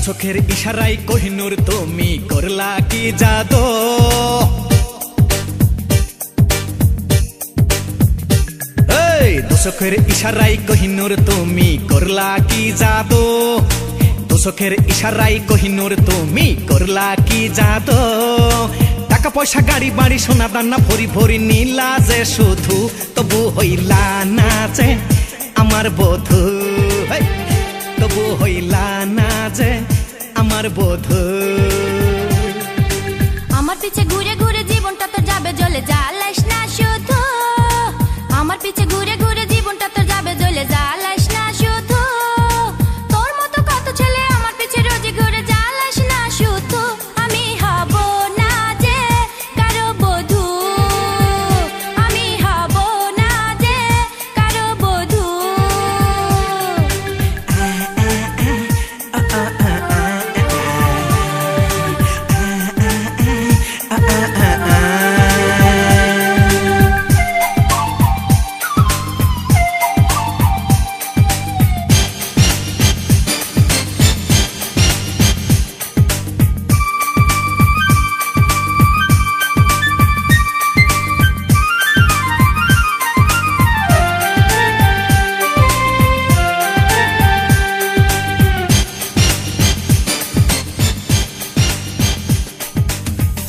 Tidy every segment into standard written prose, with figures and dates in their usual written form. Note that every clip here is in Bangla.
চোখের ইশারায় কোহিনূর তুমি করলা কি জাদু এই চোখের ইশারায় কোহিনূর তুমি করলা কি জাদু চোখের ইশারায় কোহিনূর তুমি করলা কি জাদু টাকা পয়সা গাড়ি বাড়ি সোনা দানা ভরি ভরি নীলা যে শুধু তবু হইলা না যে আমার বধূ তবু হইলা না যে আমার বধূ আমার পিছে ঘুরে ঘুরে জীবনটা তো যাবে জ্বলে জ্বালাস না শুধু আমার পিছে ঘুরে ঘুরে জীবনটা তো যাবে জ্বলে জ্বালাস না শুধু তোর মতো কত ছেলে আমার পিছে রোজই ঘুরে জ্বালাস না শুধু আমি হব না যে কারো বধূ আমি হব না যে কারো বধূ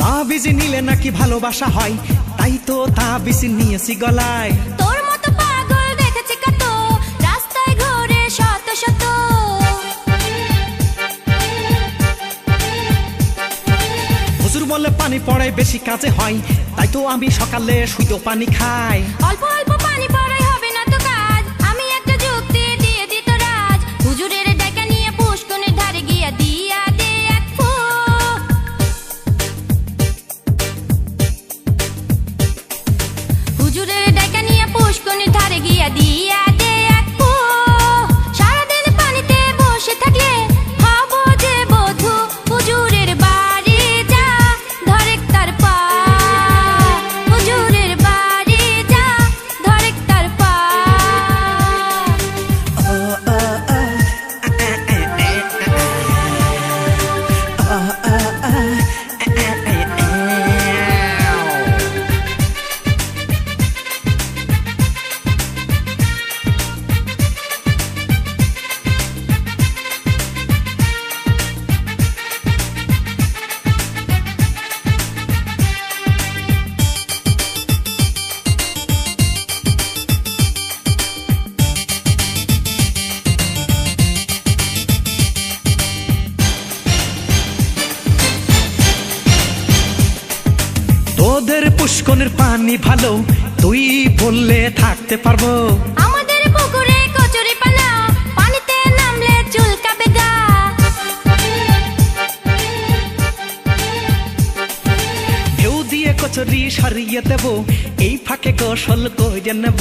তাবিজ নিলে নাকি ভালোবাসা হয় তাই তো তাবিজ নিয়েছি গলায় তোর মতো পাগল দেখেছি কত রাস্তায় ঘুরে শত শত হুজুর বলে পানি পড়ায় বেশি কাজে হয় তাই তো আমি সকালে শুইতেও পানি খাই অল্প অল্প পানি পড়াই হবে না তো কাজ আমি একটা যুক্তি দিয়ে দিত রাজ হুজুরের ডাকা নিয়ে পুষ্কনের ধারে গিয়া দিয়া দে এক ফুক হুজুরের ডাকা নিয়ে পুষ্কনের ধারে গিয়া দিয়া দে এক ফুক সারাদিন পানিতে বসে থাকলে হব যে বধূ হুজুরের বাড়ি যা ধরেক তার পা হুজুরের বাড়ি যা ধরেক তার পা তোদের পুষ্কনের পানি ভালো তুই বললে থাকতে পারবো আমাদের পুকুরে কচুরি পানা পানিতে নামলে চুলকাবে গা ঢেউ দিয়ে কচুরি সারিয়ে দেব এই ফাঁকে গোসল করে নেব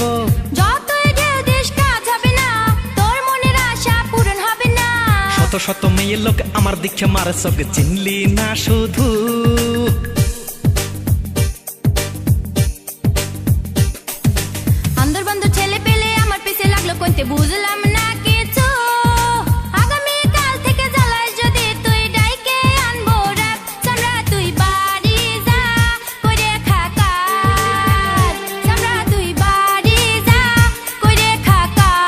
যতই ঢেউ দিস কাজ হবে না তোর মনের আশা পূরণ হবে না শত শত মেয়ে লোক আমার দিকে মারে চোখ চিনলি না শুধু আন্দর বান্দর ছেলে পেলে আমার পিছে লাগলো কইতে বুঝলাম না কিছু আগামী কাল থেকে জ্বালাস যদি তুই ডাইকে আনবো রাত সামরা তুই বাড়ি যা কইরে খা কাজ সামরা তুই বাড়ি যা কইরে খা কাজ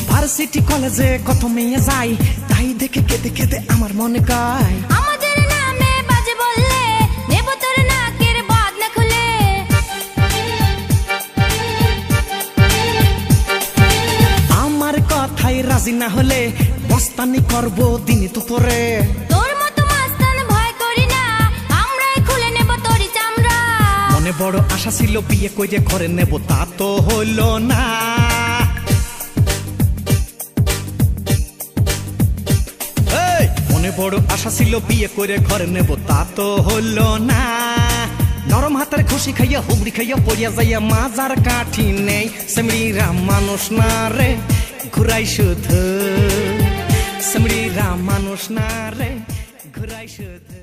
ভার্সিটি কলেজে কত মেয়ে যায় তাই দেখে কেঁদে কেঁদে আমার মনে কয় আমাদের নামে বাজে বললে নেব তোর নাকের বদনা খুলে আমার কথাই রাজি না হলে বস্তানি করবো দিনে দুপুরে তোর মতো মাস্তান ভয় করি না আমরাই খুলে নেব তোরই চামড়া মনে বড় আশা ছিল বিয়ে করে ঘরে নেব, তা তো হলো না। এই, মনে বড় আশা ছিল বিয়ে করে ঘরে নেব, তা তো হলো না। নরম হাতের খুশি খাইয়া হুবড়ি খাইয়া পড়িয়া যাইয়া মাজার কাঠি নেই। সেমড়িরা মানুষ না রে, ঘুরাই শুধু। সেমড়িরা মানুষ না রে, ঘুরাই শুধু।